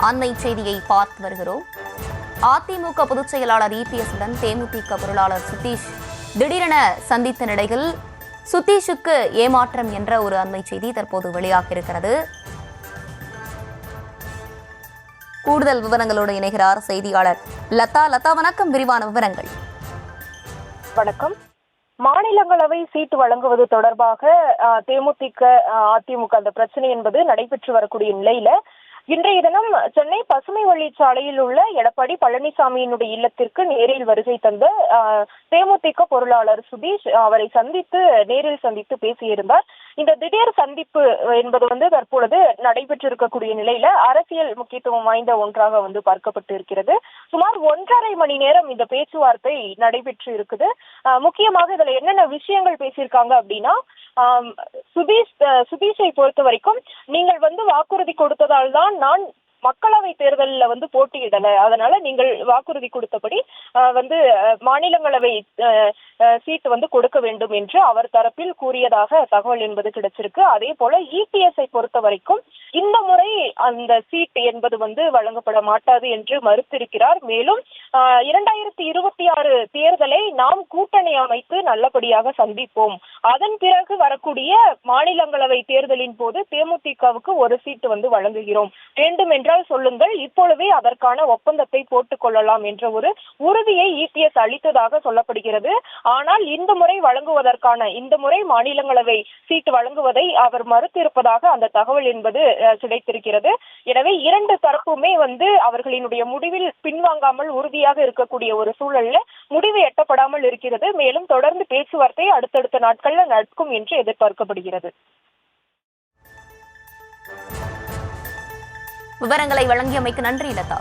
அண்மை செய்தியை பார்த்து வருகிறோம். அதிமுக பொதுச் செயலாளர் இபிஎஸ்-உடன் தேமுதிக பொருளாளர் சுதீஷ் திடீரென சந்தித்த நிலையில் சுதீஷுக்கு ஏமாற்றம் என்ற ஒரு அண்மை செய்தி தற்போது வெளியாகியிருக்கிறது. கூடுதல் விவரங்களோடு இணைகிறார் செய்தியாளர் லதா. லதா, வணக்கம். விரிவான விவரங்கள். வணக்கம். மாநிலங்களவை சீட்டு வழங்குவது தொடர்பாக தேமுதிக அதிமுக அந்த பிரச்சனை என்பது நடைபெற்று வரக்கூடிய நிலையில இன்றைய தினம் சென்னை பசுமை வழிச்சாலையில் உள்ள எடப்பாடி பழனிசாமியினுடைய இல்லத்திற்கு நேரில் வருகை தந்த தேமுதிக பொருளாளர் சுதீஷ் அவரை நேரில் சந்தித்து பேசியிருந்தார். இந்த திடீர் சந்திப்பு என்பது தற்பொழுது நடைபெற்றிருக்கக்கூடிய நிலையில அரசியல் முக்கியத்துவம் வாய்ந்த ஒன்றாக பார்க்கப்பட்டு இருக்கிறது. சுமார் 1.5 மணி நேரம் இந்த பேச்சுவார்த்தை நடைபெற்று இருக்குது. முக்கியமாக இதுல என்னென்ன விஷயங்கள் பேசியிருக்காங்க அப்படின்னா, சுதீஷை பொறுத்த வரைக்கும் நீங்கள் வாக்குறுதி கொடுத்ததால் தான் நான் மக்களவை தேர்தலில் போட்டியிடல, அதனால நீங்கள் வாக்குறுதி கொடுத்தபடி மாநிலங்களவை சீட்டு கொடுக்க வேண்டும் என்று அவர் தரப்பில் கூறியதாக தகவல் என்பது கிடைச்சிருக்கு. அதே போல இபிஎஸ்ஐ பொறுத்த வரைக்கும் இந்த முறை அந்த சீட் என்பது வழங்கப்பட மாட்டாது என்று மறுத்திருக்கிறார். மேலும் 2026 தேர்தலை நாம் கூட்டணி அமைத்து நல்லபடியாக சந்திப்போம், அதன் பிறகு வரக்கூடிய மாநிலங்களவை தேர்தலின் போது தேமுதிகவுக்கு ஒரு சீட்டு வழங்குகிறோம், வேண்டும் என்றால் சொல்லுங்கள், இப்பொழுதே அதற்கான ஒப்பந்தத்தை போட்டுக் கொள்ளலாம் என்ற ஒரு உறுதியை இபிஎஸ் அளித்ததாக சொல்லப்படுகிறது. ஆனால் இந்த முறை மாநிலங்களவை சீட்டு வழங்குவதை அவர் மறுத்திருப்பதாக அந்த தகவல் என்பது கிடைத்திருக்கிறது. எனவே இரண்டு தரப்புமே அவர்களினுடைய முடிவில் பின்வாங்காமல் உறுதியாக இருக்கக்கூடிய ஒரு சூழல்ல முடிவு எட்டப்படாமல் இருக்கிறது. மேலும் தொடர்ந்து பேச்சுவார்த்தை அடுத்தடுத்த நாட்கள்ல நடக்கும் என்று எதிர்பார்க்கப்படுகிறது. விவரங்களை வழங்கியமைக்கு நன்றி லதா.